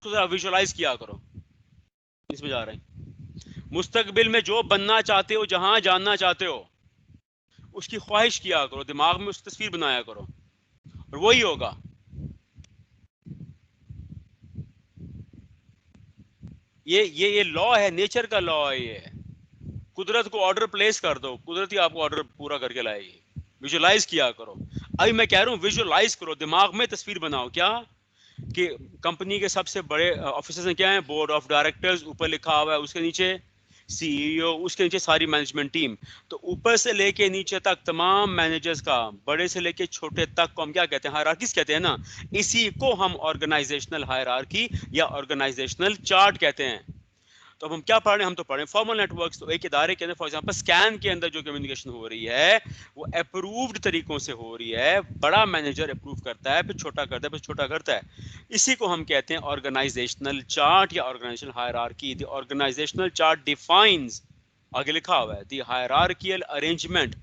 تو ذرا ویژولائز کیا کرو. اس میں جا رہے ہیں مستقبل میں جو بننا چاہتے ہو, جہاں جاننا چاہتے ہو, اس کی خواہش کیا کرو, دماغ میں اس کی تصویر بنایا کرو, اور وہی ہوگا. یہ لا ہے, نیچر کا لا ہے. یہ قدرت کو آرڈر پلیس کر دو, قدرت ہی آپ کو آرڈر پورا کر کے لائے گی. ویژولائز کیا کرو. ابھی میں کہہ رہا ہوں ویژولائز کرو, دماغ میں تصویر بناؤ. کیا کہ کمپنی کے سب سے بڑے آفیسرز کیا ہیں, بورڈ آف ڈائریکٹرز, اوپر لکھا ہوا ہے, اس کے نیچے سی ای او, اس کے نیچے ساری مینجمنٹ ٹیم. تو اوپر سے لے کے نیچے تک تمام مینیجرز کا, بڑے سے لے کے چھوٹے تک کو ہم کیا کہتے ہیں, ہائرارکیز کہتے ہیں نا. اسی کو ہم آرگنائزیشنل ہائرارکی یا آرگنائزیشنل چارٹ کہتے ہیں. تو اب ہم کیا پڑھ رہے ہیں, ہم تو پڑھ رہے ہیں فارمل نیٹ ورکس. تو ایک ادارے کے اندر فار ایگزامپل اسکین کے اندر جو کمیونیکیشن ہو رہی ہے وہ اپرووڈ طریقوں سے ہو رہی ہے. بڑا مینیجر اپروو کرتا ہے, پھر چھوٹا کرتا ہے, پھر چھوٹا کرتا ہے. اسی کو ہم کہتے ہیں آرگنائزیشنل چارٹ یا organisational hierarchy. The organisational chart defines, آگے لکھا ہوا ہے, the hierarchical arrangement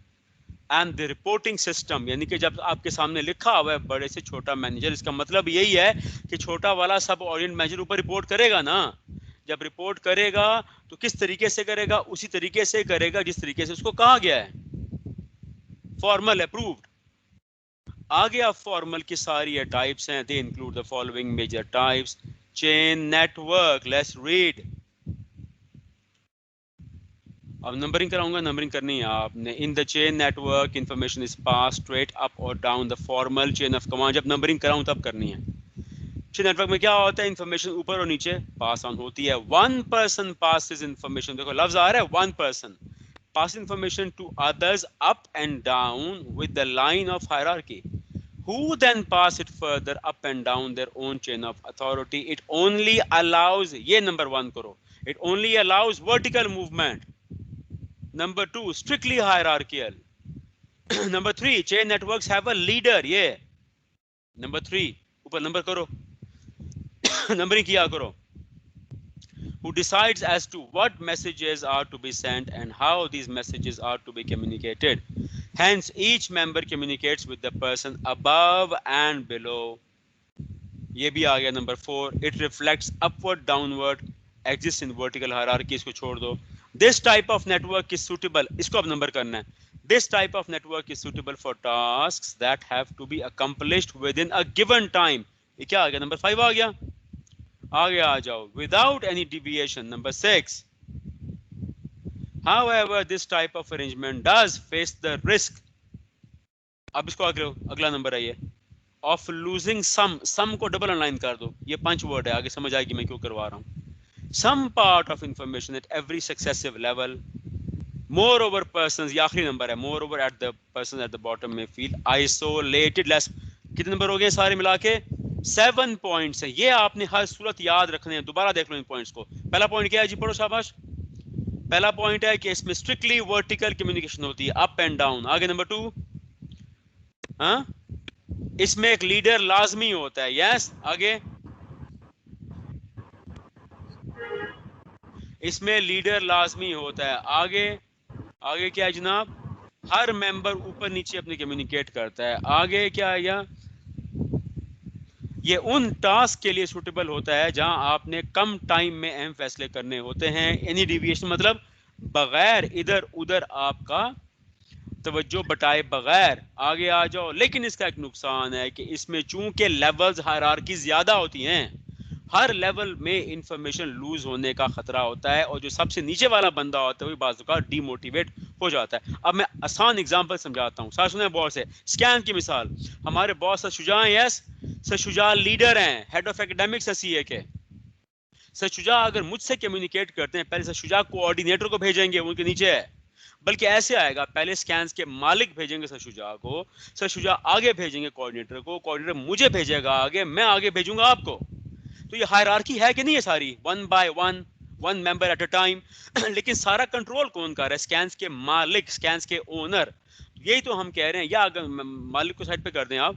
and the reporting system. یعنی کہ جب آپ کے سامنے لکھا ہوا ہے بڑے سے چھوٹا مینیجر, اس کا مطلب یہی ہے کہ چھوٹا والا سب آرڈیننٹ مینیجر اوپر رپورٹ کرے گا نا. جب رپورٹ کرے گا تو کس طریقے سے کرے گا, اسی طریقے سے کرے گا جس طریقے سے اس کو کہا گیا ہے, فارمل اپرووڈ. آگے آپ فارمل کی ساری ٹائپس ہیں. They include the following major types. Chain network, let's read. اب نمبرنگ کراؤں گا, نمبرنگ کرنی ہے آپ نے. In the chain network information is passed straight up اور down the formal chain of command. جب نمبرنگ کراؤں تب کرنی ہے. چین نیٹ ورک میں کیا ہوتا ہے, انفارمیشن اوپر اور نیچے پاس آن ہوتی ہے. ون پرسن پاسز انفارمیشن, دیکھو لفظ آ رہا ہے one person, pass information to others up and down with the line of hierarchy, who then pass it further up and down their own chain of authority. It only allows, یہ number 1 کرو, it only allows vertical movement. Number 2, strictly hierarchical. Number 3, chain networks have a leader. یہ Number 3 اوپر number کرو, numbering کیا کرو. Who decides as to what messages are to be sent and how these messages are to be communicated. Hence, each member communicates with the person above and below. یہ بھی آ گیا number 4. It reflects upward, downward, exists in vertical hierarchy. اس کو چھوڑ دو. This type of network is suitable. اس کو اب number کرنا ہے. This type of network is suitable for tasks that have to be accomplished within a given time. یہ کیا آ گیا, number 5 آ گیا. آگے آ جاؤ. Without any deviation. Number 6. However, this type of arrangement does face the risk. اب اس کو اگلا نمبر ہے یہ, of losing some کو ڈبل ان لائن کر دو. یہ 5 ورڈ ہے, آگے سمجھ آئے گی میں کیوں کروا رہا ہوں. Some part of information at every successive level. Moreover, persons, یہ آخری نمبر ہے, moreover at the persons at the bottom may feel isolated less. کتنے نمبر ہو گئے سارے ملا کے, 7 پوائنٹس ہیں. یہ آپ نے ہر صورت یاد رکھنے ہیں. دوبارہ دیکھ لو ان پوائنٹس کو. پہلا پوائنٹ کیا ہے جی, پڑھو شاباش. پہلا پوائنٹ ہے کہ اس میں اسٹرکٹلی ورٹیکل کمیونیکیشن ہوتی ہے, اپ اینڈ ڈاؤن. آگے نمبر 2, ہاں اس میں ایک لیڈر لازمی ہوتا ہے. یس. آگے اس میں لیڈر لازمی ہوتا ہے. آگے کیا ہے جناب, ہر ممبر اوپر نیچے اپنے کمیونیکیٹ کرتا ہے. آگے کیا ہے, یہ ان ٹاسک کے لیے سوٹیبل ہوتا ہے جہاں آپ نے کم ٹائم میں اہم فیصلے کرنے ہوتے ہیں. اینی ڈیویشن مطلب بغیر ادھر ادھر آپ کا توجہ بٹائے بغیر. آگے آ جاؤ. لیکن اس کا ایک نقصان ہے کہ اس میں چونکہ لیولز ہائرارکی زیادہ ہوتی ہیں, ہر لیول میں انفارمیشن لوز ہونے کا خطرہ ہوتا ہے, اور جو سب سے نیچے والا بندہ ہوتا ہے وہ بعض اوقات ڈی موٹیویٹ ہو جاتا ہے. اب میں آسان اگزامپل سمجھاتا ہوں. ساتھ سنیں بہت سے. اسکین کی مثال, ہمارے باس سر شجاع ہیں. یس, سر شجاع لیڈر ہیں, ہیڈ آف ایکڈیمکس ہے سی اے کے. سر شجاع اگر مجھ سے کمیونیکیٹ کرتے ہیں, پہلے سر شجاع کوآرڈینیٹر کو بھیجیں گے, ان کے نیچے ہے. بلکہ ایسے آئے گا, پہلے اسکینز کے مالک بھیجیں گے سر شجاع کو, سر شجاع آگے بھیجیں گے کوآرڈینیٹر کو, کوآرڈینیٹر مجھے بھیجے گا آگے, میں آگے بھیجوں گا آپ کو. تو یہ ہائرارکی ہے کہ نہیں ہے ساری, 1 by 1, 1 member at a time. لیکن سارا کنٹرول کون کر رہا ہے, اسکینز کے مالک, اسکینز کے اونر. یہی تو ہم کہہ رہے ہیں. یا اگر مالک کو سائڈ پہ کر دیں آپ,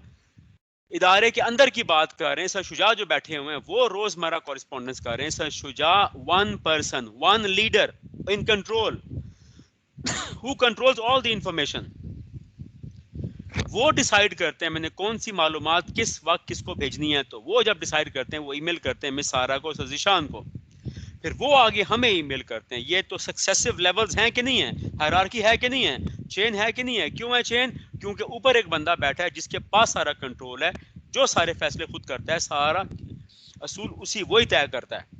ادارے کے اندر کی بات کر رہے ہیں. سر شجاع جو بیٹھے ہوئے ہیں وہ روزمرہ کورسپونڈنس کر رہے ہیں. سر شجاع 1 person, 1 leader in control who controls all the information. وہ ڈیسائیڈ کرتے ہیں میں نے کون سی معلومات کس وقت کس کو بھیجنی ہے. تو وہ جب ڈیسائیڈ کرتے ہیں وہ ای میل کرتے ہیں مس سارا کو, ذیشان کو, پھر وہ آگے ہمیں ای میل کرتے ہیں. یہ تو سکسیسو لیولز ہیں کہ نہیں ہیں, ہائرارکی ہے کہ نہیں ہے, چین ہے کہ نہیں ہے. کیوں ہے چین؟ کیونکہ اوپر ایک بندہ بیٹھا ہے جس کے پاس سارا کنٹرول ہے, جو سارے فیصلے خود کرتا ہے, سارا اصول اسی وہی طے کرتا ہے.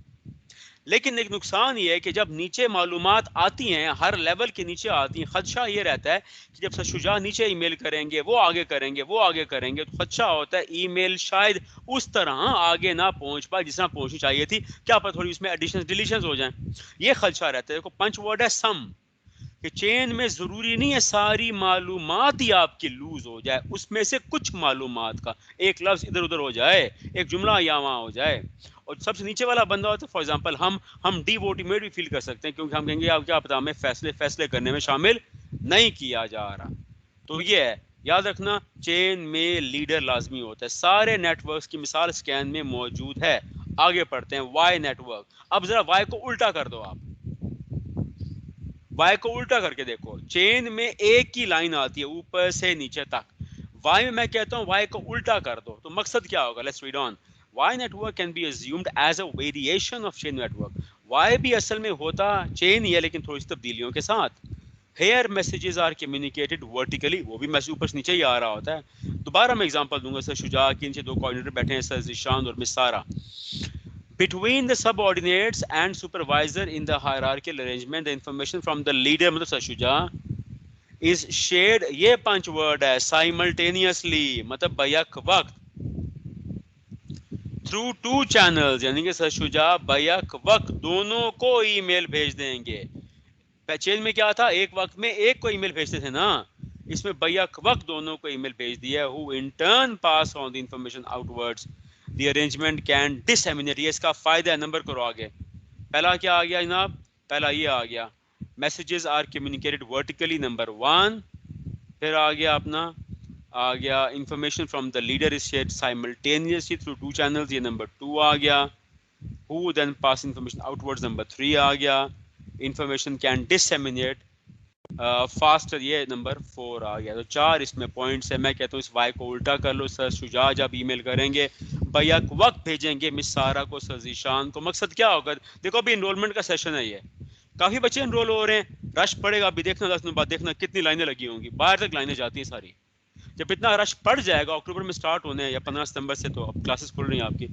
لیکن ایک نقصان یہ ہے کہ جب نیچے معلومات آتی ہیں, ہر لیول کے نیچے آتی ہیں, خدشہ یہ رہتا ہے کہ جب شجاع نیچے ای میل کریں گے, وہ آگے کریں گے, وہ آگے کریں گے, تو خدشہ ہوتا ہے ای میل شاید اس طرح آگے نہ پہنچ پائے جس طرح پہنچنی چاہیے تھی. کیا پتہ تھوڑی اس میں ایڈیشنز ڈیلیشنز ہو جائیں. یہ خدشہ رہتا ہے. دیکھو پنچ ورڈ ہے سم, کہ چین میں ضروری نہیں ہے ساری معلومات ہی آپ کی لوز ہو جائے, اس میں سے کچھ معلومات کا ایک لفظ ادھر ادھر ہو جائے, ایک جملہ یا وہاں ہو جائے. اور سب سے نیچے والا بندہ ہوتا ہے, فار ایگزامپل ہم ڈی موٹیویٹ بھی فیل کر سکتے ہیں, کیونکہ ہم کہیں گے آپ کیا پتا ہمیں فیصلے کرنے میں شامل نہیں کیا جا رہا. تو یہ ہے, یاد رکھنا چین میں لیڈر لازمی ہوتا ہے. سارے نیٹ ورکس کی مثال اسکین میں موجود ہے. آگے پڑھتے ہیں وائی نیٹ ورک. اب ذرا وائی کو الٹا کر دو, آپ وائی کو الٹا کر کے دیکھو. چین میں ایک ہی لائن آتی ہے اوپر سے نیچے تک. وائی میں کہتا ہوں وائی کو الٹا کر دو, تو مقصد کیا ہوگا؟ Let's read on. Y network can be assumed as a variation of chain network. Y بھی اصل میں ہوتا چین ہی ہے, لیکن تھوڑی سی تبدیلیوں کے ساتھ. Here messages are communicated vertically, وہ بھی میسج اوپر سے نیچے ہی آ رہا ہوتا ہے. دوبارہ میں اگزامپل دوں گا. سر شجاع کے نیچے دو کوآرڈینیٹر بیٹھے ہیں, سر ذیشان اور مس سارا. Between the subordinates and supervisor in the hierarchical arrangement, the information from the leader, مطلب سر شجاع, is shared. یہ پانچ ورڈ ہے, simultaneously مطلب بیک وقت, through two channels, یعنی کہ سر شجاع بیک وقت دونوں کو ای میل بھیج دیں گے. چین میں کیا تھا, ایک وقت میں ایک کو ای میل بھیجتے تھے نا, اس میں بیک وقت دونوں کو ای میل بھیج دیا. who in turn pass on the information outwards. The arrangement can disseminate. یہ اس کا فائدہ ہے. نمبر کرو آگے. پہلا کیا آ گیا جناب؟ پہلا یہ آ گیا messages are communicated vertically, number 1. پھر آ گیا اپنا آ گیا information from the leader is shared simultaneously through two channels, یہ نمبر 2 آ گیا. who then pass information outwards, number 3 آ گیا. information can disseminate faster, یہ نمبر 4 آ گیا. تو 4 اس میں پوائنٹس ہے. میں کہتا ہوں اس وائی کو الٹا کر لو. سر شجاع جب ای میل کریں گے بیک وقت بھیجیں گے مس سارا کو, سر ذیشان کو. مقصد کیا ہوگا؟ دیکھو ابھی انرولمنٹ کا سیشن ہے, یہ کافی بچے انرول ہو رہے ہیں, رش پڑے گا ابھی دیکھنا, 10 دن بعد دیکھنا کتنی لائنیں لگی ہوں گی, باہر تک لائنیں جاتی ہیں ساری. جب اتنا رش پڑ جائے گا, اکتوبر میں سٹارٹ ہونے ہیں یا 15 ستمبر سے, تو اب کلاسز کھل رہی ہیں آپ کی,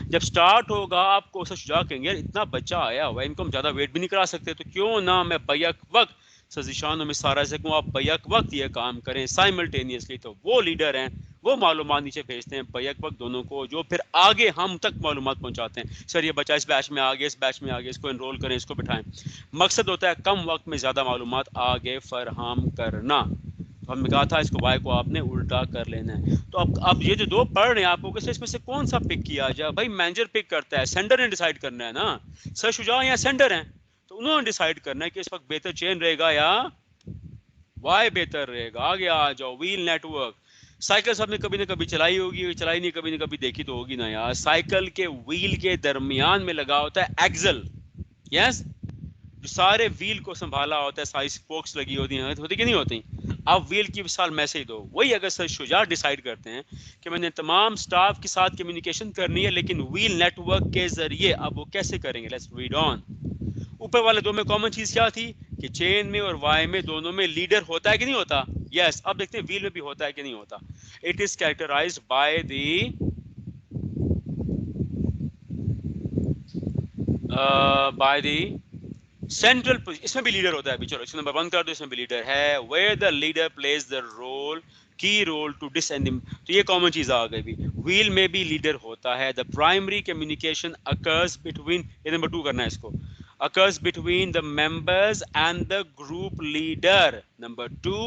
جب سٹارٹ ہوگا آپ کو سر شجاع کہیں گے اتنا بچہ آیا ہوا ہے, ان کو ہم زیادہ ویٹ بھی نہیں کرا سکتے, تو کیوں نہ میں بیک وقت سر ذیشان اور مس سارا سے کہوں آپ بیک وقت یہ کام کریں سائملٹینیسلی. تو وہ لیڈر ہیں, وہ معلومات نیچے بھیجتے ہیں بیک وقت دونوں کو, جو پھر آگے ہم تک معلومات پہنچاتے ہیں. سر یہ بچہ اس بیچ میں آگے, اس بیچ میں آگے, اس کو انرول کریں, اس کو بٹھائیں. مقصد ہوتا ہے کم وقت میں زیادہ معلومات آگے فراہم کرنا. تو ہم نے کہا تھا اس کو وائی کو آپ نے الٹا کر لینا ہے. تو اب یہ جو دو پڑھ رہے ہیں آپ کو, اس میں سے کون سا پک کیا جائے؟ بھائی مینیجر پک کرتا ہے, سینڈر نے ڈیسائیڈ کرنا ہے نا. سر شجاع یا سینڈر ہیں, تو انہوں نے ڈیسائیڈ کرنا ہے کہ اس وقت بہتر چین رہے گا یا وائی بہتر رہے گا. آگے آ جاؤ. Wheel network. سائیکل سب نے کبھی نہ کبھی چلائی ہوگی, چلائی نہیں کبھی نہ کبھی دیکھی تو ہوگی نا یار. سائیکل کے ویل کے درمیان میں لگا ہوتا ہے ایکزل, یس, جو سارے ویل کو سنبھالا ہوتا ہے, ساری سپوکس لگی ہوتی ہیں, ہوتی کہ نہیں ہوتی. اب ویل کی مثال میں سے ہی دو. وہی اگر سر شجاع ڈیسائیڈ کرتے ہیں کہ میں نے تمام سٹاف کے ساتھ کمیونیکیشن کرنی ہے لیکن ویل نیٹ ورک کے ذریعے, اب وہ کیسے کریں گے؟ لیٹس ریڈ آن. اوپر والے دو میں کامن چیز کیا تھی کہ چین میں اور وائی میں دونوں میں لیڈر ہوتا ہے کہ نہیں ہوتا. یس. اب دیکھتے ہیں ویل میں بھی ہوتا ہے کہ نہیں ہوتا. It is characterised by the by the central. اس میں بھی لیڈر ہوتا ہے ابھی, چلو اس نمبر 1 کر دو, اس میں بھی لیڈر ہے. Where the leader plays the role key role to this end, تو یہ کامن چیز آ گئی بھی. ویل میں بھی لیڈر ہوتا ہے. The primary communication occurs between, یہ نمبر 2 کرنا ہے اس کو, occurs between the members and the group leader, number 2.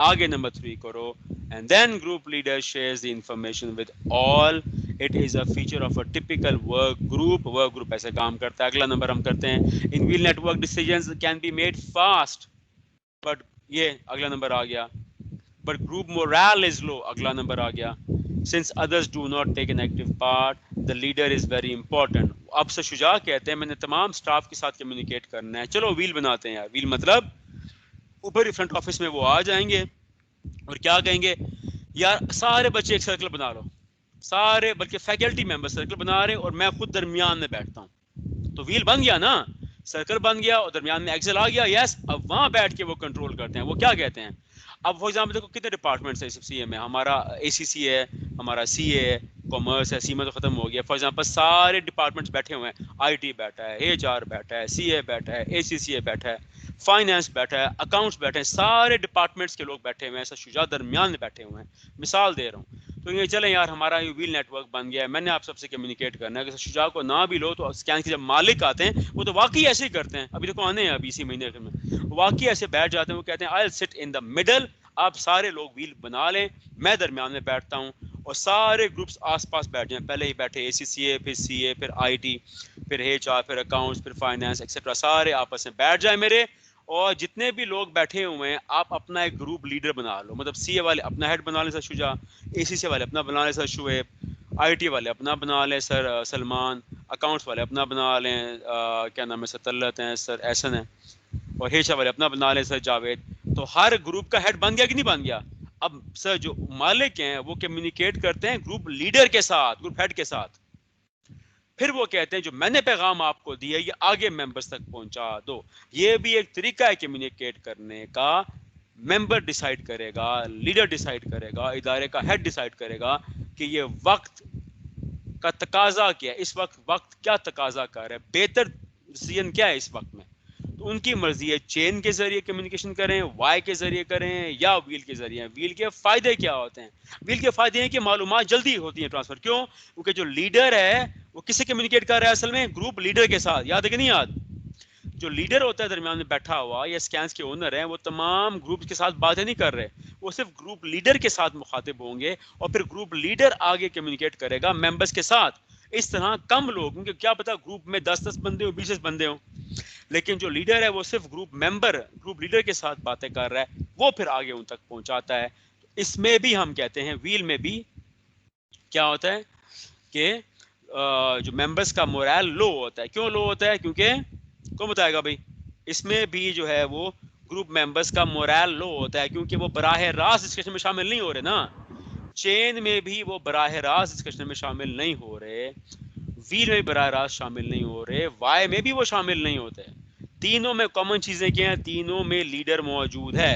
آگے نمبر 3 کرو. And then group leader shares the information with all. It is a feature of a typical work group. Work group ایسے کام کرتا ہے. اگلا number ہم کرتے ہیں. In wheel network decisions can be made fast, but یہ اگلا نمبر آ گیا. But group morale is low. اگلا نمبر آ گیا. Since others do not take an active part, the leader is very important. اب سے شجاع کہتے ہیں میں نے تمام سٹاف کے ساتھ کمیونیکیٹ کرنا ہے. چلو ویل بناتے ہیں یار. ویل مطلب اوپر فرنٹ آفس میں وہ آ جائیں گے اور کیا کہیں گے یار سارے بچے ایک سرکل بنا لو، سارے بلکہ فیکلٹی ممبر سرکل بنا رہے ہیں اور میں خود درمیان میں بیٹھتا ہوں، تو ویل بن گیا نا، سرکل بن گیا اور درمیان میں ایکسل آ گیا، یس اب وہاں بیٹھ کے وہ کنٹرول کرتے ہیں، وہ کیا کہتے ہیں. اب فار ایگزامپل دیکھو کتنے ڈپارٹمنٹس ہیں سی اے میں، ہمارا اے سی سی ہے، ہمارا سی اے ہے، کامرس ہے، سی میں تو ختم ہو گیا. فار ایگزامپل سارے ڈپارٹمنٹس بیٹھے ہوئے ہیں، آئی ٹی بیٹھا ہے، ایچ آر بیٹھا ہے، سی اے بیٹھا ہے، اے سی سی اے بیٹھا ہے، فائنانس بیٹھا ہے، اکاؤنٹس بیٹھے ہیں، سارے ڈپارٹمنٹس کے لوگ بیٹھے ہوئے ہیں، ایسا شجاع درمیان میں بیٹھے ہوئے ہیں. مثال دے رہا ہوں. تو یہ چلیں یار ہمارا یہ ویل نیٹ ورک بن گیا ہے، میں نے آپ سب سے کمیونیکیٹ کرنا ہے کہ شجاع کو نہ بھی لو تو اسکین کے جب مالک آتے ہیں وہ تو واقعی ایسے ہی کرتے ہیں، ابھی دیکھو آنے ہیں ابھی اسی مہینے میں واقعی ایسے بیٹھ جاتے ہیں، وہ کہتے ہیں آئی سٹ ان دا مڈل، آپ سارے لوگ ویل بنا لیں، میں درمیان میں بیٹھتا ہوں اور سارے گروپس آس پاس بیٹھ جائیں، پہلے ہی بیٹھے اے سی سی اے، پھر سی اے، پھر آئی ٹی، پھر ایچ آر، پھر اکاؤنٹس، پھر فائنانس ایکسیٹرا، سارے آپس میں بیٹھ جائیں میرے، اور جتنے بھی لوگ بیٹھے ہوئے ہیں آپ اپنا ایک گروپ لیڈر بنا لو. مطلب سی اے والے اپنا ہیڈ بنا لیں سر شجاع، اے سی سی والے اپنا بنا لیں سر شعیب، آئی ٹی والے اپنا بنا لیں سر سلمان، اکاؤنٹس والے اپنا بنا لیں کیا نام ہے سر طلعت ہیں، سر احسن ہیں، اور ہیشا والے اپنا بنا لیں سر جاوید. تو ہر گروپ کا ہیڈ بن گیا کہ نہیں بن گیا؟ اب سر جو مالک ہیں وہ کمیونیکیٹ کرتے ہیں گروپ لیڈر کے ساتھ، گروپ ہیڈ کے ساتھ، پھر وہ کہتے ہیں جو میں نے پیغام آپ کو دیا یہ آگے ممبرز تک پہنچا دو. یہ بھی ایک طریقہ ہے کمیونیکیٹ کرنے کا. ممبر ڈیسائیڈ کرے گا، لیڈر ڈیسائیڈ کرے گا، ادارے کا ہیڈ ڈیسائیڈ کرے گا کہ یہ وقت کا تقاضا کیا ہے، اس وقت وقت کیا تقاضا کر رہا ہے، بہتر ڈیسیژن کیا ہے اس وقت میں. تو ان کی مرضی ہے چین کے ذریعے کمیونیکیشن کریں، وائی کے ذریعے کریں یا ویل کے ذریعے. ویل کے فائدے کیا ہوتے ہیں؟ ویل کے فائدے ہیں کہ معلومات جلدی ہوتی ہیں ٹرانسفر. کیوں؟ کیونکہ جو لیڈر ہے وہ کس سے کمیونیکیٹ کر رہا ہے اصل میں؟ گروپ لیڈر کے ساتھ. یاد ہے کہ نہیں یاد؟ جو لیڈر ہوتا ہے درمیان میں بیٹھا ہوا یا اسکینس کے اونر ہیں وہ تمام گروپ کے ساتھ باتیں نہیں کر رہے، وہ صرف گروپ لیڈر کے ساتھ مخاطب ہوں گے اور پھر گروپ لیڈر آگے کمیونیکیٹ کرے گا ممبرس کے ساتھ. اس طرح کم لوگ، کیونکہ کیا پتا گروپ میں 10 بندے ہوں، 20 بندے ہوں، لیکن جو لیڈر ہے وہ صرف گروپ ممبر، گروپ لیڈر کے ساتھ باتیں کر رہا ہے، وہ پھر آگے ان تک پہنچاتا ہے. اس میں بھی ہم کہتے ہیں ویل میں بھی کیا ہوتا ہے کہ جو ممبرس کا مورال لو ہوتا ہے. کیوں لو ہوتا ہے؟ کیونکہ کون بتائے گا بھائی؟ اس میں بھی جو ہے وہ گروپ ممبرس کا مورال لو ہوتا ہے کیونکہ وہ براہ راست ڈسکشن میں شامل نہیں ہو رہے نا. چین میں بھی وہ براہ راست ڈسکشن میں شامل نہیں ہو رہے، ویل میں بھی براہ راست شامل نہیں ہو رہے، وائی میں بھی وہ شامل نہیں ہوتے. تینوں میں کامن چیزیں کیا ہیں؟ تینوں میں لیڈر موجود ہے.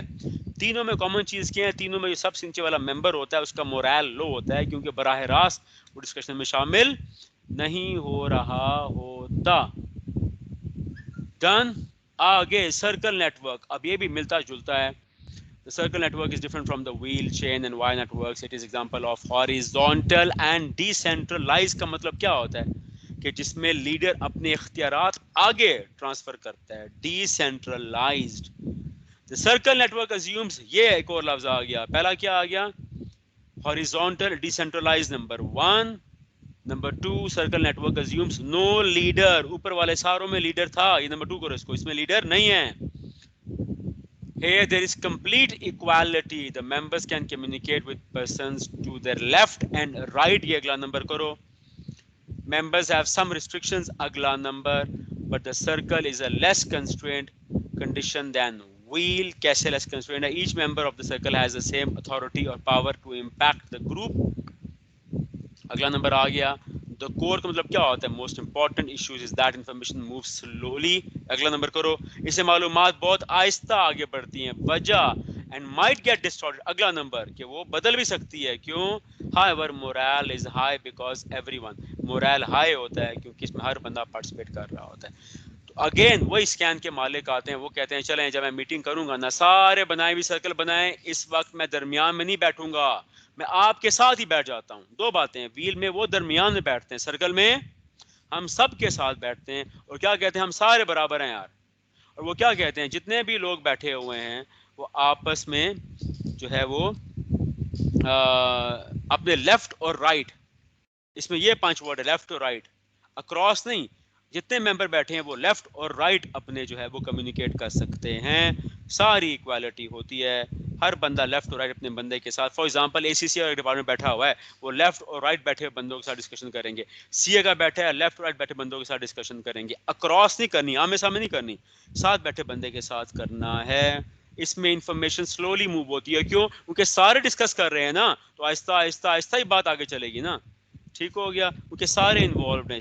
تینوں میں کامن چیز کیا ہے؟ تینوں میں جو سب سے نیچے والا ممبر ہوتا ہے اس کا مورال لو ہوتا ہے کیونکہ براہ راست وہ ڈسکشن میں شامل نہیں ہو رہا ہوتا. ڈن. آگے سرکل نیٹ ورک، اب یہ بھی ملتا جلتا ہے. The circle network is different from the wheel, chain and Y networks. It is example of horizontal and decentralized. کا مطلب کیا ہوتا ہے؟ کہ جس میں لیڈر اپنے اختیارات آگے ٹرانسفر کرتا ہے. Decentralized. The circle network assumes، یہ ایک اور لفظ آ گیا، پہلا کیا آ گیا؟ horizontal decentralized number 1. Number 2 circle network assumes no leader. اوپر والے ساروں میں لیڈر تھا، یہ نمبر 2 کرو اس کو، اس میں لیڈر نہیں ہے. Here there is complete equality. The members can communicate with persons to their left and right. یہ اگلا نمبر کرو. Members have some restrictions. اگلا number. But the circle is a less constrained condition than wheel. کیسے less constrained ہے؟ Each member of the circle has the same authority or power to impact the group. اگلا number آ گیا. The core کا مطلب کیا ہوتا ہے؟ Most important issues is that information moves slowly. اگلا نمبر کرو. اس سے معلومات بہت آہستہ آگے بڑھتی ہیں. وجہ and might get distorted. اگلا نمبر کہ وہ بدل بھی سکتی ہے. کیوں؟ However, morale is high because everyone. morale high ہوتا ہے کیونکہ اس میں ہر بندہ پارٹیسپیٹ کر رہا ہوتا ہے. تو اگین وہی اسکین کے مالک آتے ہیں، وہ کہتے ہیں چلیں جب میں میٹنگ کروں گا نا سارے بنائے ہوئی سرکل بنائیں، اس وقت میں درمیان میں نہیں بیٹھوں گا، میں آپ کے ساتھ ہی بیٹھ جاتا ہوں. دو باتیں ہیں، ویل میں وہ درمیان میں بیٹھتے ہیں، سرکل میں ہم سب کے ساتھ بیٹھتے ہیں. اور کیا کہتے ہیں؟ ہم سارے برابر ہیں یار. اور وہ کیا کہتے ہیں؟ جتنے بھی لوگ بیٹھے ہوئے ہیں وہ آپس میں جو ہے وہ اپنے لیفٹ اور رائٹ، اس میں یہ 5 ورڈ ہے، لیفٹ اور رائٹ، اکراس نہیں. جتنے ممبر بیٹھے ہیں وہ لیفٹ اور رائٹ اپنے جو ہے وہ کمیونیکیٹ کر سکتے ہیں. ساری ایکوالٹی ہوتی ہے، ہر بندہ لیفٹ اور رائٹ اپنے بندے کے ساتھ. For example A C C department بیٹھا ہوا ہے، وہ لیفٹ اور رائٹ بیٹھے بندوں کے ساتھ ڈسکشن کریں گے. سی اے کا بیٹھا ہے، لیفٹ اور رائٹ بیٹھے بندوں کے ساتھ ڈسکشن کریں گے. اکراس نہیں کرنی، آمنے سامنے نہیں کرنی، ساتھ بیٹھے بندے کے ساتھ کرنا ہے. اس میں انفارمیشن سلولی موو ہوتی ہے. کیوں؟ کیونکہ سارے ڈسکس کر رہے ہیں نا, تو آہستہ آہستہ آہستہ ہی بات آگے چلے گی نا. ٹھیک ہو گیا, کیونکہ سارے انوالوڈ ہیں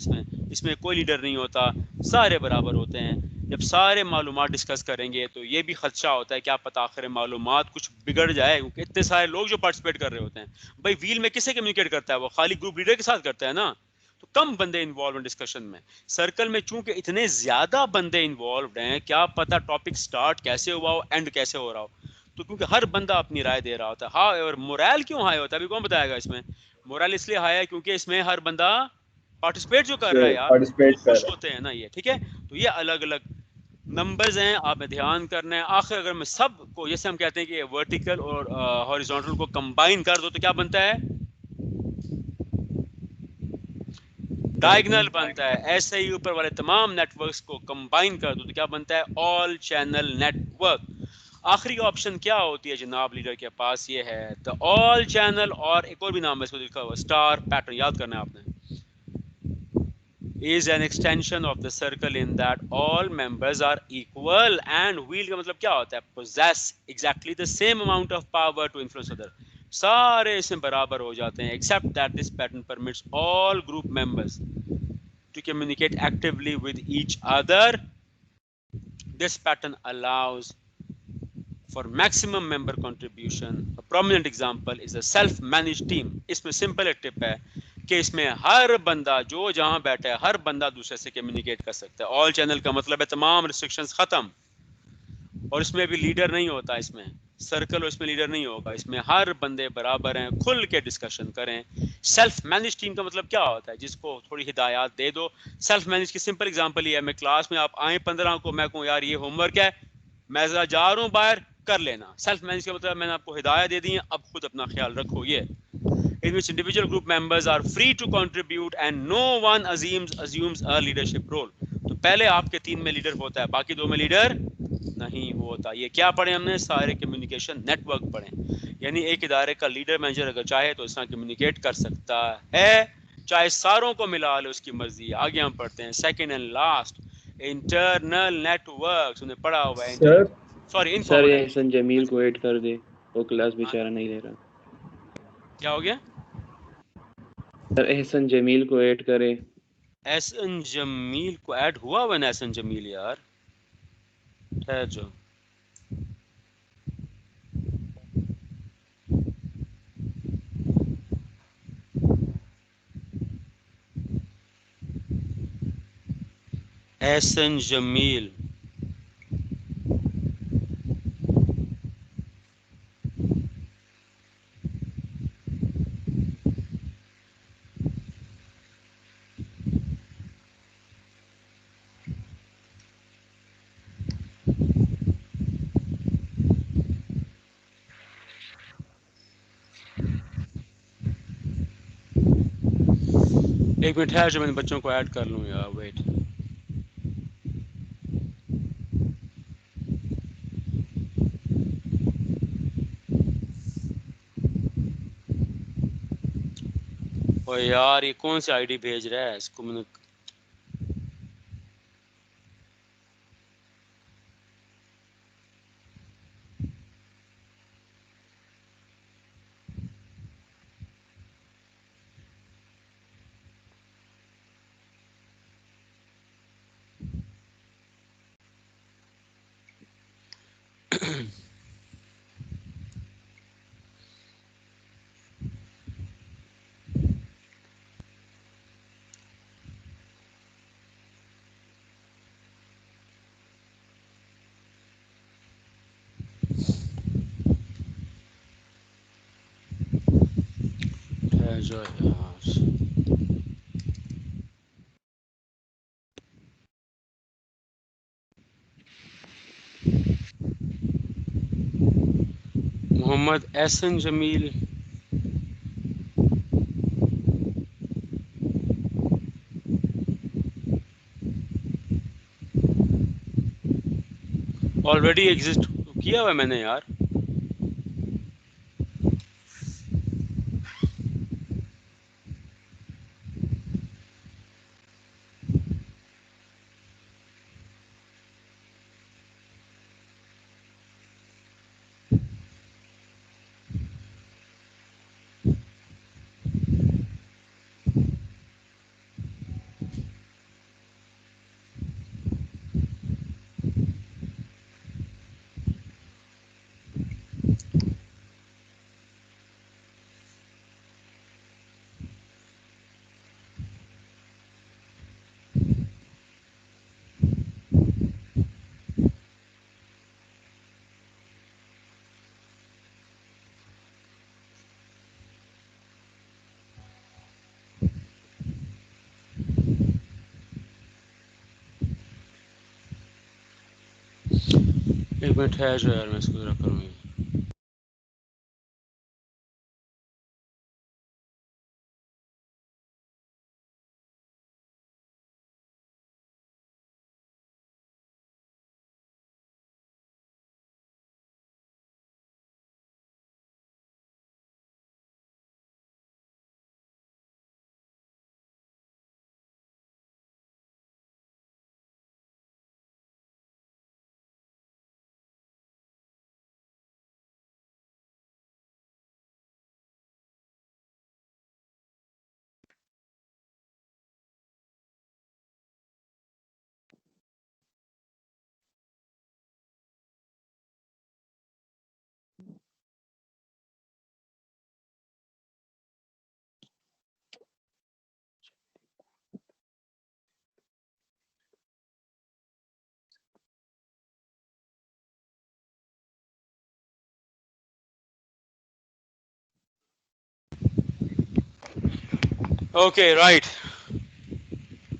اس میں کوئی لیڈر نہیں ہوتا, سارے برابر ہوتے ہیں. جب سارے معلومات ڈسکس کریں گے تو یہ بھی خدشہ ہوتا ہے کیا پتہ آخر معلومات کچھ بگڑ جائے, کیونکہ اتنے سارے لوگ جو پارٹیسپیٹ کر رہے ہوتے ہیں. بھائی ویل میں کس سے کمیونیکیٹ کرتا ہے؟ وہ خالی گروپ لیڈر کے ساتھ کرتا ہے نا, تو کم بندے انوالو ہیں ڈسکشن میں. سرکل میں چونکہ اتنے زیادہ بندے انوالوڈ ہیں, کیا پتہ ٹاپک سٹارٹ کیسے ہوا ہو, اینڈ کیسے ہو رہا ہو. تو کیونکہ ہر بندہ اپنی رائے دے رہا ہوتا ہے. ہاں, اور مورائل کیوں ہائی ہوتا ہے ابھی کون بتائے گا اس میں؟ مورائل اس لیے ہائی ہے کیونکہ اس میں ہر بندہ پارٹیسپیٹ جو کر رہا ہے یار, تو پارٹیسپیٹ کر خوش رہا ہوتے ہیں نا یہ. ٹھیک ہے, تو یہ الگ الگ نمبرز ہیں, آپ نے دھیان کرنا ہے. آخر اگر میں سب کو, جیسے ہم کہتے ہیں کہ ورٹیکل اور ہاریزونٹل کو کمبائن کر دو تو کیا بنتا ہے؟ ڈائگنل بنتا ہے. ایسے ہی اوپر والے تمام نیٹ ورکس کو کمبائن کر دو تو کیا بنتا ہے؟ All channel net work. آخری آپشن کیا ہوتی ہے جناب لیڈر کے پاس؟ یہ ہے تو آل چینل, اور ایک اور بھی نام ہے اس کو لکھا ہوا اسٹار پیٹرن, یاد کرنا ہے آپ نے. is an extension of the circle in that all members are equal, and wheel کا مطلب کیا ہوتا ہے؟ possess exactly the same amount of power to influence other. سارے اس میں برابر ہو جاتے ہیں, except that this pattern permits all group members to communicate actively with each other. This pattern allows for maximum member contribution. A prominent example is a self-managed team. اس میں simple ایک ٹپ ہے کہ اس میں ہر بندہ جو جہاں بیٹھا ہے, ہر بندہ دوسرے سے کمیونیکیٹ کر سکتا ہے. آل چینل کا مطلب ہے تمام ریسٹرکشنز ختم, اور اس میں بھی لیڈر نہیں ہوتا. اس میں سرکل اور اس میں لیڈر نہیں ہوگا. اس میں ہر بندے برابر ہیں, کھل کے ڈسکشن کریں. سیلف مینج ٹیم کا مطلب کیا ہوتا ہے؟ جس کو تھوڑی ہدایات دے دو. سیلف مینج کی سمپل اگزامپل یہ ہے, میں کلاس میں آپ آئیں 15 کو, میں کہوں یار یہ ہوم ورک ہے, میں ذرا جا رہا ہوں باہر, کر لینا. سیلف مینج کا مطلب میں نے آپ کو ہدایت دے دی ہیں, اب خود اپنا خیال رکھو. یہ in which individual group members are free to contribute and no one assumes a leadership role. تو پہلے آپ کے 3 میں لیڈر ہوتا ہے, باقی 2 میں لیڈر نہیں ہوتا. یہ کیا پڑھے ہم نے؟ سارے کمیونیکیشن نیٹ ورک پڑھے. یعنی ایک ادارے کا لیڈر مینیجر اگر چاہے تو اس طرح کمیونیکیٹ کر سکتا ہے, چاہے ساروں کو ملا لے, اس کی مرضی. آگے ہم پڑھتے ہیں second and last, internal networks. انہیں پڑھا ہوا ہے سر. Sorry sir informal. احسن جمیل کو ایڈ کر دے, وہ کلاس بیچارہ نہیں لے رہا. کیا ہو گیا؟ سر احسن جمیل کو ایڈ کرے. احسن جمیل کو ایڈ ہوا ہوا نا؟ احسن جمیل یار, ٹھہر جو. احسن جمیل, ایک منٹ ٹھہر جو, میں بچوں کو ایڈ کر لوں یار, ویٹ. او یار یہ کون سی آئی ڈی بھیج رہا ہے؟ اس کو میں نے ٹھہر جو یار. محمد احسن جمیل, آلریڈی ایگزسٹ کیا ہوا ہے میں نے یار. ایک منٹ ہے جو یار میں اس کو ذرا کروں گی. اوکے رائٹ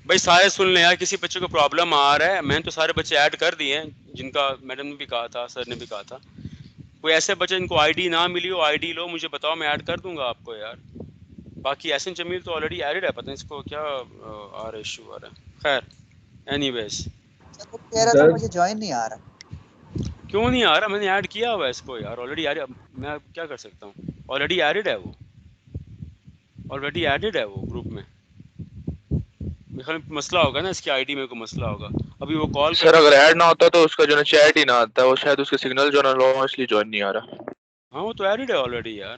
بھائی سارے سن لیں یار. کسی بچے کو پرابلم آ رہا ہے؟ میں نے تو سارے بچے ایڈ کر دیے ہیں جن کا میڈم نے بھی کہا تھا، سر نے بھی کہا تھا. کوئی ایسے بچے جن کو آئی ڈی نہ ملی ہو آئی ڈی لو، مجھے بتاؤ، میں ایڈ کر دوں گا آپ کو یار. باقی احسن جمیل تو آلریڈی ایڈڈ ہے، پتہ نہیں اس کو کیا آ رہا ایشو آ رہا ہے. خیر اینی ویز سر وہ کہہ رہا تھا مجھے جوائن نہیں آ رہا. کیوں نہیں آ رہا؟ میں نے ایڈ کیا ہوا ہے اس کو یار آلریڈی. میں کیا کر سکتا ہوں؟ آلریڈی ایڈڈ ہے وہ، آلریڈی ایڈڈ ہے وہ گروپ میں. میرے خیال میں مسئلہ ہوگا نا، اس کی آئی ڈی میں کوئی مسئلہ ہوگا. ابھی وہ کال سر اگر ایڈ نہ ہوتا تو اس کا جو ہے چیٹ ہی نہ آتا، وہ شاید اس کے سگنل جو نہ لو اس لیے جوائن نہیں آ رہا. ہاں وہ تو ایڈڈ ہے آلریڈی یار.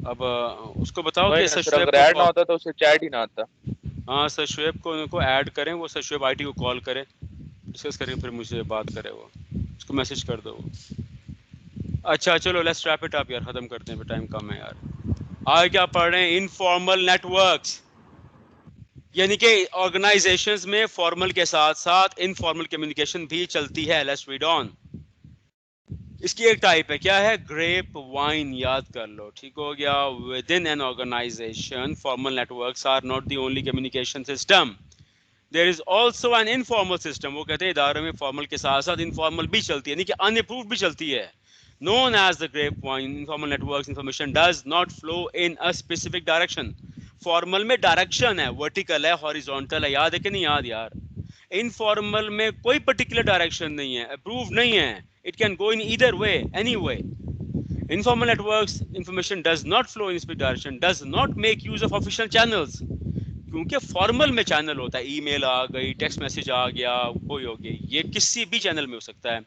اب اس کو بتاؤ وہی کہ نا سر سر، شعیب اگر کو ایڈ نہ ہوتا تو اس سے چیٹ ہی نہ آتا. ہاں سر شعیب کو ان کو ایڈ کریں، وہ سر شعیب آئی ٹی کو کال کرے، ڈسکس کریں، پھر مجھے بات کرے، وہ اس کو میسج کر دو وہ. اچھا چلو لیٹس ریپ اٹ اپ یار، ختم کرتے ہیں، ٹائم کم ہے یار. آج کیا پڑھ رہے ہیں؟ انفارمل نیٹ ورکس، یعنی کہ آرگنائزیشنز میں فارمل کے ساتھ ساتھ انفارمل کمیونیکیشن بھی چلتی ہے. لیٹس ریڈ آن. اس کی ایک ٹائپ ہے، کیا ہے؟ Grape vine. یاد کر لو، ٹھیک ہو گیا. Within an organization formal networks are not the only communication system, there is also an informal system. وہ کہتے ہیں اداروں میں فارمل کے ساتھ ساتھ انفارمل بھی چلتی ہے، یعنی کہ ان اپرووڈ بھی چلتی ہے. known as the grapevine, informal networks information does not flow in a specific direction. Formal میں ڈائریکشن ہے، ورٹیکل ہے، ہاریزونٹل ہے. یاد ہے کہ نہیں یاد یار؟ انفارمل میں کوئی پرٹیکولر ڈائریکشن نہیں ہے، اپروو نہیں ہے. It can go in either way, any way. Informal networks information does not flow in specific direction, does not make use of official channels. کیونکہ فارمل میں چینل ہوتا ہے، ای میل آ گئی، ٹیکسٹ میسج آ گیا، کوئی ہو گئی، یہ کسی بھی چینل میں ہو سکتا ہے.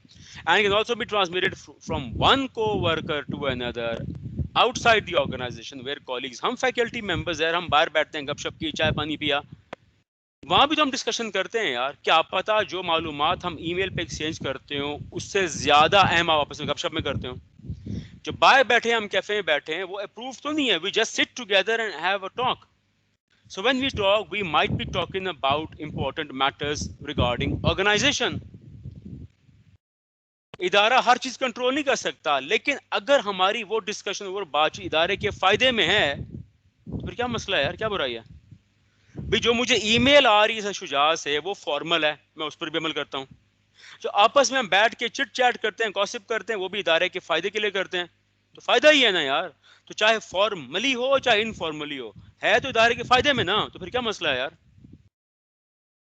And can also be transmitted from one coworker to اندر outside the organisation where colleagues. ہم فیکلٹی ممبرز ہیں، ہم باہر بیٹھتے ہیں، گپ شپ کی، چائے پانی پیا، وہاں بھی تو ہم ڈسکشن کرتے ہیں یار. کیا پتا جو معلومات ہم ای میل پہ ایکسچینج کرتے ہوں اس سے زیادہ اہم آپ آپس میں گپ شپ میں کرتے ہوں. جو باہر بیٹھے ہم کیفے میں بیٹھے ہیں، وہ اپروو تو نہیں ہے. We just sit together and have a talk. So when we talk, we might be talking about important matters regarding organization. ادارہ ہر چیز کنٹرول نہیں کر سکتا، لیکن اگر ہماری وہ ڈسکشن اور بات چیت ادارے کے فائدے میں ہے تو پھر کیا مسئلہ ہے یار؟ کیا برائی ہے؟ بھی جو مجھے ای میل آ رہی ہے شجاع سے وہ فارمل ہے، میں اس پر بھی عمل کرتا ہوں. جو آپس میں ہم بیٹھ کے چٹ چیٹ کرتے ہیں، گوسپ کرتے ہیں، وہ بھی ادارے کے فائدے کے لیے کرتے ہیں. تو فائدہ ہی ہے نا یار. تو چاہے فارملی ہو چاہے انفارملی ہو، ہے تو ادارے کے فائدے میں نا. تو پھر کیا مسئلہ ہے یار؟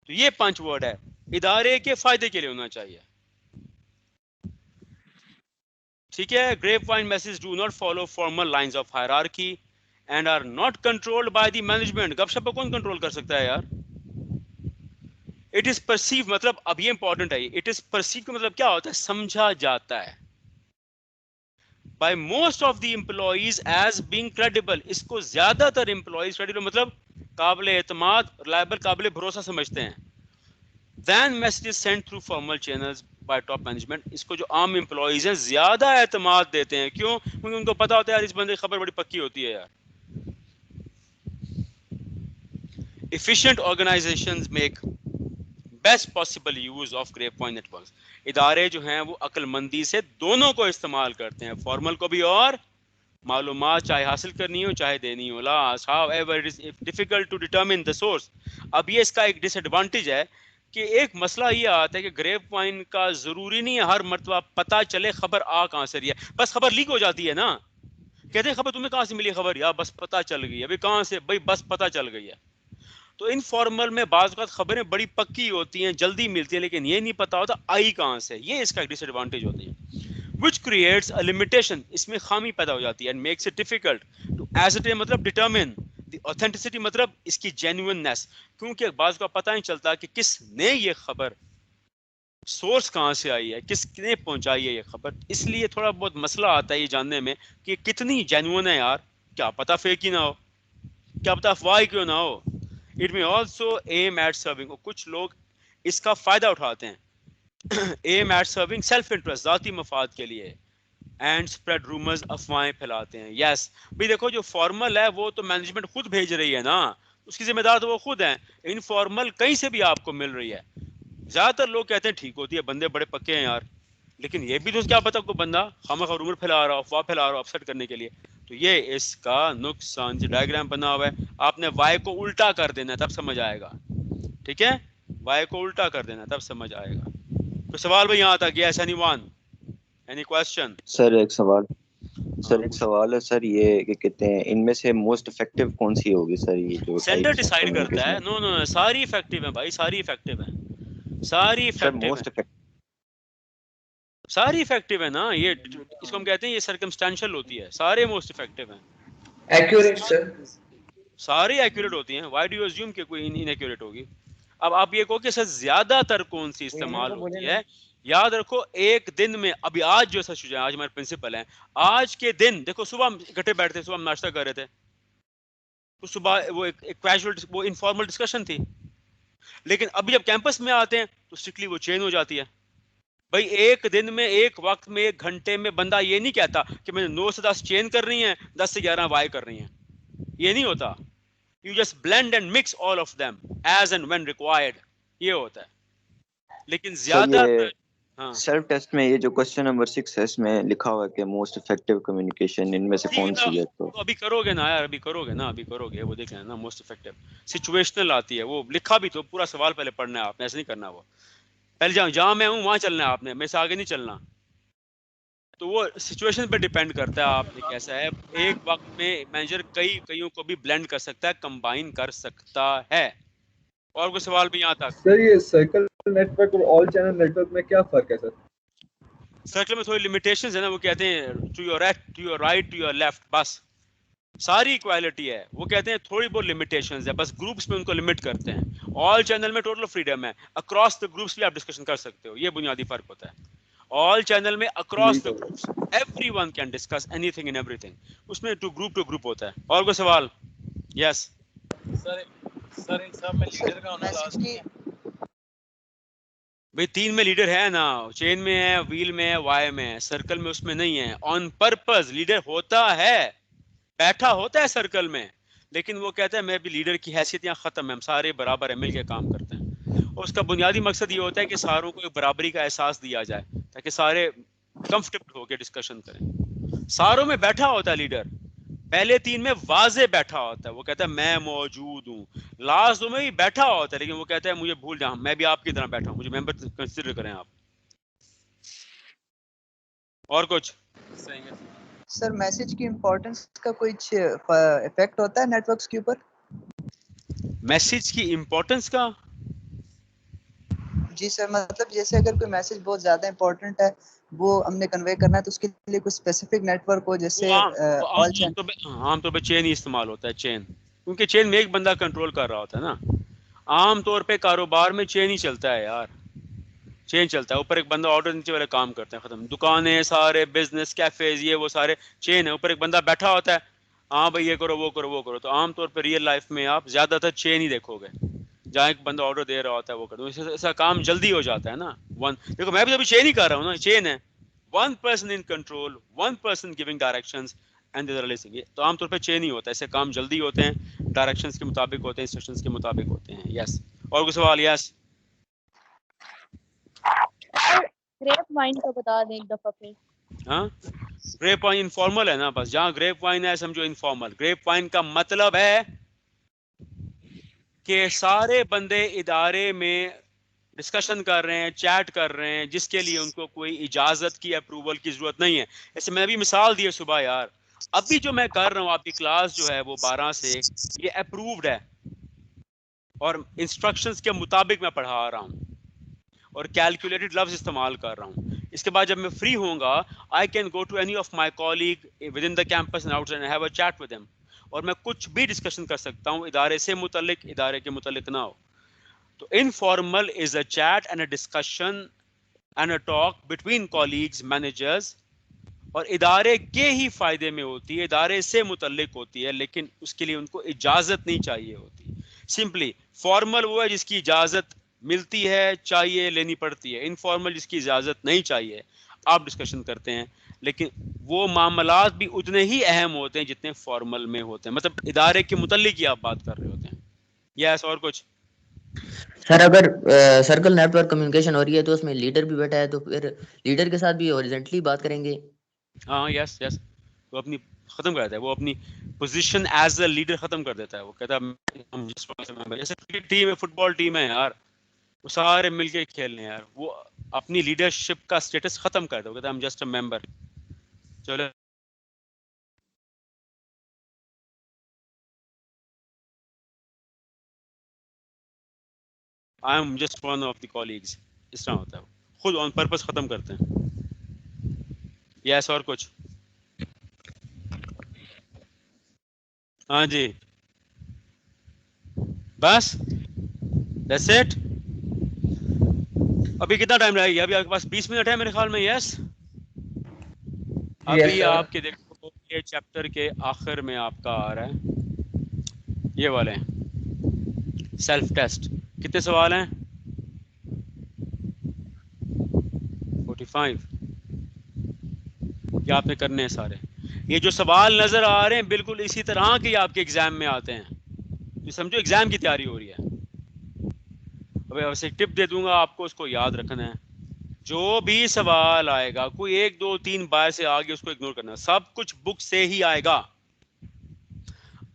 تو یہ 5 ورڈ ہے، ادارے کے فائدے کے لیے ہونا چاہیے. ٹھیک ہے. Grape vine message do not follow formal lines of hierarchy and are not controlled by the management. گپ شپ کو کون کنٹرول کر سکتا ہے یار؟ اٹ از پرسیو، مطلب اب یہ امپورٹنٹ ہے، اٹ از پرسیو کا مطلب کیا ہوتا ہے؟ سمجھا جاتا ہے by most of the employees as being credible. اس کو زیادہ تر امپلائیز credible مطلب قابل اعتماد، reliable، قابل بھروسہ سمجھتے ہیں. then messages sent through formal channels by top management. اس کو جو عام امپلائیز ہیں زیادہ اعتماد دیتے ہیں. کیوں؟ کیونکہ ان کو پتا ہوتا ہے یار اس بندے کی خبر بڑی پکی ہوتی ہے یار. efficient organizations make best possible use of grape vine networks. ادارے جو ہیں وہ عقل مندی سے دونوں کو استعمال کرتے ہیں، فارمل کو بھی اور معلومات چاہے حاصل کرنی ہو چاہے دینی ہو. لاس however it is difficult to determine the source. اب یہ اس کا ایک ڈس ایڈوانٹیج ہے کہ ایک مسئلہ یہ آتا ہے کہ گریپ وائن کا ضروری نہیں ہے ہر مرتبہ پتہ چلے خبر آ کہاں سے رہی ہے، بس خبر لیک ہو جاتی ہے نا، کہتے ہیں خبر تمہیں کہاں سے ملی خبر، یا بس پتہ چل گئی، ابھی کہاں سے بھائی، بس پتہ چل گئی ہے. تو انفارمل میں بعض اوقات خبریں بڑی پکی ہوتی ہیں، جلدی ملتی ہیں، لیکن یہ نہیں پتا ہوتا آئی کہاں سے، یہ اس کا ایک ڈس ایڈوانٹیج ہوتی ہے، which creates a limitation، اس میں خامی پیدا ہو جاتی ہے، and makes it difficult to ascertain مطلب determine the authenticity مطلب اس کی genuineness، کیونکہ بعض کا پتہ نہیں چلتا کہ کس نے یہ خبر، سورس کہاں سے آئی ہے، کس نے پہنچائی ہے یہ خبر، اس لیے تھوڑا بہت مسئلہ آتا ہے یہ جاننے میں کہ کتنی جینوئن ہے یار، کیا پتہ فیک ہی نہ ہو، کیا پتہ افواہ کیوں نہ ہو. It may also aim at serving، کچھ لوگ اس کا فائدہ اٹھاتے ہیں، aim at serving self interest، ذاتی مفاد کے لیے، اینڈ spread rumors، افواہیں پھیلاتے ہیں. یس بھائی دیکھو جو فارمل ہے وہ تو مینجمنٹ خود بھیج رہی ہے نا، اس کی ذمہ دار تو وہ خود ہیں، انفارمل کہیں سے بھی آپ کو مل رہی ہے. زیادہ تر لوگ کہتے ہیں ٹھیک ہوتی ہے، بندے بڑے پکے ہیں یار، لیکن یہ بھی تو کیا پتا کوئی بندہ خامخواہ رومر پھیلا رہا ہو، افواہ پھیلا رہا ہو اپسیٹ کرنے کے لیے. تو یہ اس کا نقصان، جو ڈائیگرام بنا ہوا ہے آپ نے وائی کو الٹا کر دینا ہے تب سمجھ آئے گا، ٹھیک ہے، وائی کو الٹا کر دینا تب سمجھ آئے گا. تو سوال بھائی یہاں تک، یس اینی ون، اینی کوسچن؟ سر ایک سوال، ہاں سر ایک سوال ہے سر، یہ کہ کہتے ہیں ان میں سے موسٹ افیکٹو کون سی ہوگی سر، یہ جو سینڈر ٹائپس آف ڈیسائیڈ کرتا کمیونیکیشن ہے. نو نو ساری افیکٹو ہیں بھائی، ساری افیکٹو ہیں، ساری سر افیکٹو ہیں، موسٹ افیکٹو؟ ساری افیکٹو ہے نا، یہ اس کو ہم کہتے ہیں یہ سرکمسٹینشل ہوتی ہے، سارے موسٹ افیکٹو ہیں، ایکوریٹ سر. ساری ایکوریٹ ہوتی ہیں. وائی ڈو یو اسیوم کہ کوئی ان ایکوریٹ ہوگی؟ اب آپ یہ کہو کہ سر زیادہ تر کون سی استعمال ہوتی ہے، یاد رکھو ایک دن میں، ابھی آج جو سچ ہے، آج ہمارے پرنسپل ہیں، آج کے دن دیکھو صبح ہم اکٹھے بیٹھتے ہیں، صبح ہم ناشتہ کر رہے تھے، تو صبح وہ ایک کیجول، وہ انفارمل ڈسکشن تھی، لیکن ابھی جب کیمپس میں آتے ہیں تو اسٹرکٹلی وہ چین ہو جاتی ہے. بھائی ایک دن میں، ایک وقت میں، ایک گھنٹے میں بندہ یہ نہیں کہتا کہ میں نے 9 سے 10 چین کر رہی ہیں، 10 سے 11 وائی کر رہی ہیں، یہ نہیں ہوتا. You just blend and mix all of them as and when required، یہ ہوتا ہے. لیکن سر زیادہ یہ ہاں سیلف ٹیسٹ میں یہ جو کوسچن نمبر 6 ہے، اس میں لکھا ہوا ہے کہ موسٹ افیکٹو کمیونیکیشن ان میں سے ٹھیک کون ہے، سی ہے، تو ابھی کرو گے نا یار، ابھی کرو گے نا، ابھی کرو گے، وہ دیکھیں نا موسٹ افیکٹو سچویشنل آتی ہے، وہ لکھا بھی تو پورا سوال پہلے پڑھنا ہے آپ نے، ایسے نہیں کرنا، وہ پہلے جہاں میں ہوں وہاں چلنا ہے آپ نے، میرے سے آگے نہیں چلنا. تو وہ سچویشن پہ ڈیپینڈ کرتا ہے آپ نے کیسا ہے. ایک وقت میں مینیجر کئیوں کو بھی بلینڈ کر سکتا ہے، کمبائن کر سکتا ہے. اور کوئی سوال بھی یہاں تک؟ سر یہ سرکل نیٹ ورک اور آل چینل نیٹ ورک میں کیا فرق ہے سر؟ سرکل میں تھوڑی لمیٹیشنز ہیں نا، وہ کہتے ہیں to your right to your left, بس ساری اکوالٹی ہے، وہ کہتے ہیں تھوڑی بہت لمیٹیشنز ہے، بس گروپس میں ان کو لمٹ کرتے ہیں. آل چینل میں ٹوٹل فریڈم ہے، اکراس دا گروپس بھی آپ ڈسکشن کر سکتے ہو، یہ بنیادی فرق ہوتا ہے. آل چینل میں across the groups everyone can discuss anything and everything, اس میں ٹو گروپ ہوتا ہے. اور کوئی سوال؟ یس سر ان سب میں لیڈر کا ہونا میسج لازمی کی ہے. بھئی 3 میں لیڈر ہے نا، چین میں ہے، ویل میں ہے، وائی میں ہے، سرکل میں اس میں نہیں ہے. آن پرپز لیڈر ہوتا ہے، بیٹھا ہوتا ہے سرکل میں، لیکن وہ کہتا ہے میں بھی لیڈر کی حیثیت یہاں ختم ہے، ہم سارے برابر ہیں، مل کے کام کرتے ہیں. اور اس کا بنیادی مقصد یہ ہوتا ہے کہ ساروں کو ایک برابری کا احساس دیا جائے تاکہ سارے کمفرٹیبل ہو کے ڈسکشن کریں. ساروں میں بیٹھا ہوتا ہے لیڈر، پہلے 3 میں واضح بیٹھا ہوتا ہے، وہ کہتا ہے میں موجود ہوں. لاسٹ 2 میں بھی بیٹھا ہوتا ہے، لیکن وہ کہتا ہے مجھے بھول جاؤں، میں بھی آپ کی طرح بیٹھا ہوں، مجھے ممبر کنسیڈر کریں آپ. اور کچھ؟ صحیح ہے. سر میسج کی امپورٹنس کا کچھ افیکٹ ہوتا ہے نیٹ ورکس کے اوپر؟ میسج کی امپورٹنس کا؟ جی سر، مطلب جیسے اگر کوئی میسج بہت زیادہ امپورٹنٹ ہے، وہ ہم نے کنوے کرنا ہے، تو اس کے لیے کوئی اسپیسیفک نیٹ ورک ہو، جیسے وہ آل چین. عام طور پہ چین ہی استعمال ہوتا ہے، چین، کیونکہ چین میں ایک بندہ کنٹرول کر رہا ہوتا ہے نا. عام طور پہ کاروبار میں چین ہی چلتا ہے یار، چین چلتا ہے، اوپر ایک بندہ آرڈر نیچے والے کام کرتے ہیں، ختم. دکانیں، سارے بزنس، کیفیز، یہ وہ سارے چین ہے، اوپر ایک بندہ بیٹھا ہوتا ہے، ہاں بھائی یہ کرو، وہ کرو، وہ کرو. تو عام طور پہ ریئل لائف میں آپ زیادہ تر چین ہی دیکھو گے، جہاں ایک بندہ آرڈر دے رہا ہوتا ہے وہ کرو، ایسا کام جلدی ہو جاتا ہے نا. دیکھو میں بھی ابھی چین ہی کر رہا ہوں نا، چین ہے، one person in control, one person giving directions and the other releasing. تو عام طور پہ چین ہی ہوتا ہے، ایسے کام جلدی ہوتے ہیں، ڈائریکشنز کے مطابق ہوتے ہیں، انسٹرکشنز کے مطابق ہوتے ہیں. یس اور کوئی سوال؟ یس گریپ وائن کا بتا دیں ایک دفعہ پھر. ہاں، گریپ وائن انفارمل ہے نا، بس جہاں گریپ وائن ہے سمجھو انفارمل. گریپ وائن کا مطلب ہے کہ سارے بندے ادارے میں ڈسکشن کر رہے ہیں, چیٹ کر رہے ہیں, جس کے لیے ان کو کوئی اجازت کی اپروول کی ضرورت نہیں ہے. ایسے میں بھی مثال دی ہے صبح یار, ابھی جو میں کر رہا ہوں آپ کی کلاس جو ہے وہ 12 سے یہ اپرووڈ ہے اور انسٹرکشنز کے مطابق میں پڑھا رہا ہوں اور کیلکولیٹڈ لفظ استعمال کر رہا ہوں. اس کے بعد جب میں فری ہوں گا I can go to any of my colleague with in the campus and out and have a chat with them, اور میں کچھ بھی ڈسکشن کر سکتا ہوں ادارے سے متعلق, ادارے کے متعلق نہ ہو. تو informal is a cheat and a discussion and a talk between colleagues, managers, اور ادارے کے ہی فائدے میں ہوتی ہے, ادارے سے متعلق ہوتی ہے, لیکن اس کے لیے ان کو اجازت نہیں چاہیے ہوتی. سمپلی فارمل وہ ہے جس کی اجازت ملتی ہے, چاہیے, لینی پڑتی ہے. انفارمل جس کی اجازت نہیں چاہیے, آپ ڈسکشن کرتے ہیں, لیکن وہ معاملات بھی اتنے ہی اہم ہوتے ہیں جتنے فارمل میں ہوتے ہیں, مطلب ادارے کے متعلق ہی آپ بات کر رہے ہوتے ہیں. یس, اور کچھ سر اگر سرکل نیٹ ورک کمیونیکیشن ہو رہی ہے تو اس میں لیڈر بھی بیٹھا ہے, تو پھر لیڈر کے ساتھ بھی ہاریزونٹلی بات کریں گے. ہاں یس یس, وہ اپنی ختم کر دیتا ہے, وہ اپنی پوزیشن ایز اے لیڈر ختم کر دیتا ہے. وہ کہتا ہے جیسے ٹیم ہے, فٹ بال ٹیم ہے یار, وہ سارے مل کے کھیل رہے ہیں یار, وہ اپنی لیڈرشپ کا اسٹیٹس ختم کر دیتا ہے. وہ کہتا ہے I'm just a member. چلو I am just one of the colleagues. اس طرح ہوتا ہے, خود آن پرپس ختم کرتے ہیں. یس, اور کچھ؟ ہاں جی, بس that's it. ابھی کتنا ٹائم رہے گا؟ ابھی آپ کے پاس 20 منٹ ہے میرے خیال میں. یس, ابھی آپ کے دیکھو یہ چیپٹر کے آخر میں آپ کا آ رہا ہے یہ والے سیلف ٹیسٹ. کتنے سوال ہیں؟ 45. کیا آپ نے کرنے ہیں سارے؟ یہ جو سوال نظر آ رہے ہیں بالکل اسی طرح کے آپ کے ایگزام میں آتے ہیں. یہ سمجھو ایگزام کی تیاری ہو رہی ہے. ابھی ویسے ٹپ دے دوں گا آپ کو, اس کو یاد رکھنا ہے. جو بھی سوال آئے گا کوئی 1 2 3 بار سے آگے اس کو اگنور کرنا ہے, سب کچھ بک سے ہی آئے گا.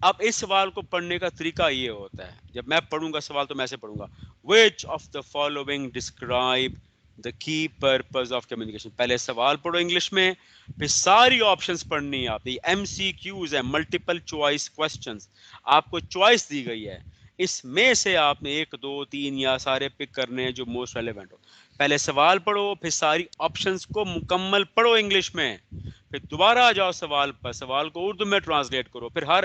اب اس سوال کو پڑھنے کا طریقہ یہ ہوتا ہے, جب میں پڑھوں گا سوال تو میں ایسے پڑھوں گا which of the following describe the key purpose of communication. پہلے سوال پڑھو انگلش میں, پھر ساری آپشنز پڑھنی ہے آپ نے. MCQs ہے, ملٹیپل چوائس کوسچنز, آپ کو چوائس دی گئی ہے, اس میں سے آپ نے 1 2 3 یا سارے پک کرنے ہیں جو موسٹ ریلیونٹ ہو. پہلے سوال پڑھو, پھر ساری آپشنز کو مکمل پڑھو انگلش میں, پھر دوبارہ آ جاؤ سوال پر, سوال کو اردو میں ٹرانسلیٹ کرو, پھر ہر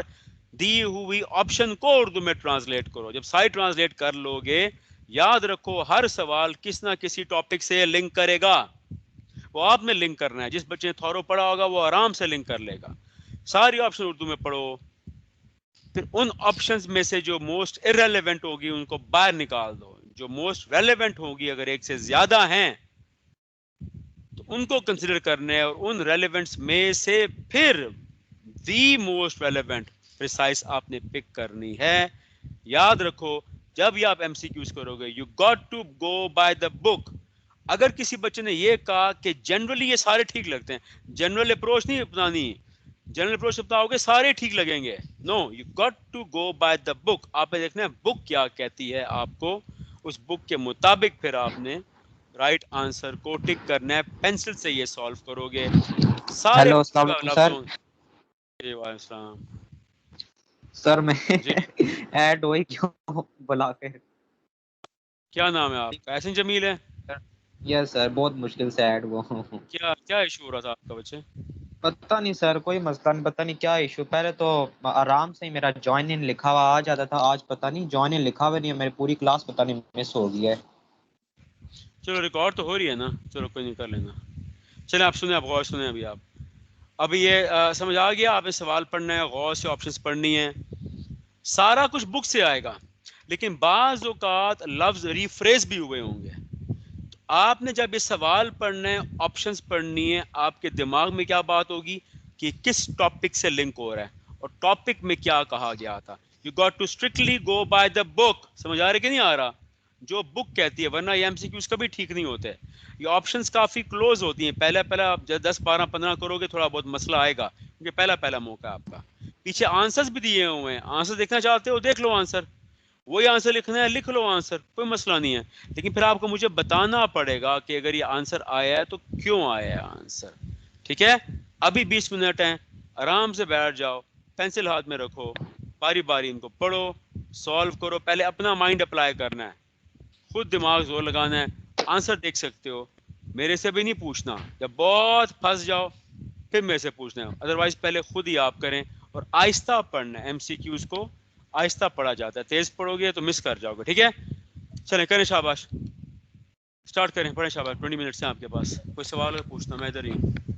دی ہوئی آپشن کو اردو میں ٹرانسلیٹ کرو. جب ساری ٹرانسلیٹ کر لو گے, یاد رکھو ہر سوال کس نہ کسی ٹاپک سے لنک کرے گا. وہ آپ نے لنک کرنا ہے. جس بچے نے تھورو پڑھا ہوگا وہ آرام سے لنک کر لے گا. ساری آپشن اردو میں پڑھو, پھر ان آپشنز میں سے جو موسٹ ارریلیونٹ ہوگی ان کو باہر نکال دو. جو موسٹ ریلیونٹ ہوگی اگر ایک سے زیادہ ہیں تو ان کو کنسیڈر کرنا ہے, اور ان ریلیونٹس میں سے پھر دی موسٹ ریلیونٹ پریسائز آپ نے پک کرنی ہے. یاد رکھو جب یہ آپ MCQs کرو گے you got to go by the book. اگر کسی بچے نے یہ کہا کہ جنرلی یہ سارے ٹھیک لگتے ہیں, جنرل اپروچ نہیں اپنانی, جنرل اپروچ اپناؤ گے سارے ٹھیک لگیں گے. No, you got to go by the book. آپ نے دیکھنا ہے بک کیا کہتی ہے آپ کو, اس بک کے مطابق پھر آپ نے رائٹ آنسر کو ٹک کرنا ہے. پینسل سے یہ سالو کرو گے سارے. ہیلو, السلام علیکم سر. وعلیکم السلام سر میں جی. ایڈ ہوئی کیوں بلا کے؟ کیا نام ہے آپ کا؟ احسن جمیل ہے. یس سر, بہت مشکل سے ایڈ ہوا ہوں. کیا ایشو ہو رہا تھا آپ کا بچے؟ پتہ نہیں سر, کوئی مسئلہ نہیں, پتہ نہیں کیا ایشو. پہلے تو آرام سے ہی میرا جوائن ان لکھا ہوا آ جاتا تھا, آج پتہ نہیں جوائن ان لکھا ہوا نہیں ہے. میری پوری کلاس پتہ نہیں مس ہو گئی ہے. چلو ریکارڈ تو ہو رہی ہے نا, چلو کوئی نہیں, کر لینا. چلیں آپ سنیں, آپ غور سنیں. ابھی یہ سمجھ آ گیا, آپ نے سوال پڑھنا ہے, غور سے آپشنز پڑھنی ہیں. سارا کچھ بک سے آئے گا, لیکن بعض اوقات لفظ ریفریز بھی ہوئے ہوں گے. تو آپ نے جب یہ سوال پڑھنا ہے, آپشنز پڑھنی ہے, آپ کے دماغ میں کیا بات ہوگی کہ کس ٹاپک سے لنک ہو رہا ہے اور ٹاپک میں کیا کہا گیا تھا. You got to strictly go by the book. سمجھ آ رہا ہے کہ نہیں آ رہا؟ جو بک کہتی ہے, ورنہ یہ MCQs کبھی ٹھیک نہیں ہوتے. یہ آپشنز کافی کلوز ہوتی ہیں. پہلا آپ 10 12 15 کرو گے تھوڑا بہت مسئلہ آئے گا, کیونکہ پہلا موقع ہے آپ کا. پیچھے آنسرز بھی دیے ہوئے ہیں, آنسر دیکھنا چاہتے ہو دیکھ لو آنسر. وہی آنسر لکھنا ہے لکھ لو آنسر، کوئی مسئلہ نہیں ہے، لیکن پھر آپ کو مجھے بتانا پڑے گا کہ اگر یہ آنسر آیا ہے تو کیوں آیا ہے آنسر. ٹھیک ہے، ابھی 20 منٹ ہیں، آرام سے بیٹھ جاؤ، پینسل ہاتھ میں رکھو، باری باری ان کو پڑھو، سالو کرو. پہلے اپنا مائنڈ اپلائی کرنا ہے، خود دماغ زور لگانا ہے. آنسر دیکھ سکتے ہو، میرے سے بھی نہیں پوچھنا، جب بہت پھنس جاؤ پھر میرے سے پوچھنا ہے، ادروائز پہلے خود ہی آپ کریں. اور آہستہ پڑھنا ہے، ایم سی کیوز کو آہستہ پڑھا جاتا ہے، تیز پڑھو گے تو مس کر جاؤ گے. ٹھیک ہے، چلیں کریں شاباش، اسٹارٹ کریں، پڑھیں شاباش. 20 منٹس ہیں آپ کے پاس، کوئی سوال ہے پوچھنا، میں ادھر ہی ہوں.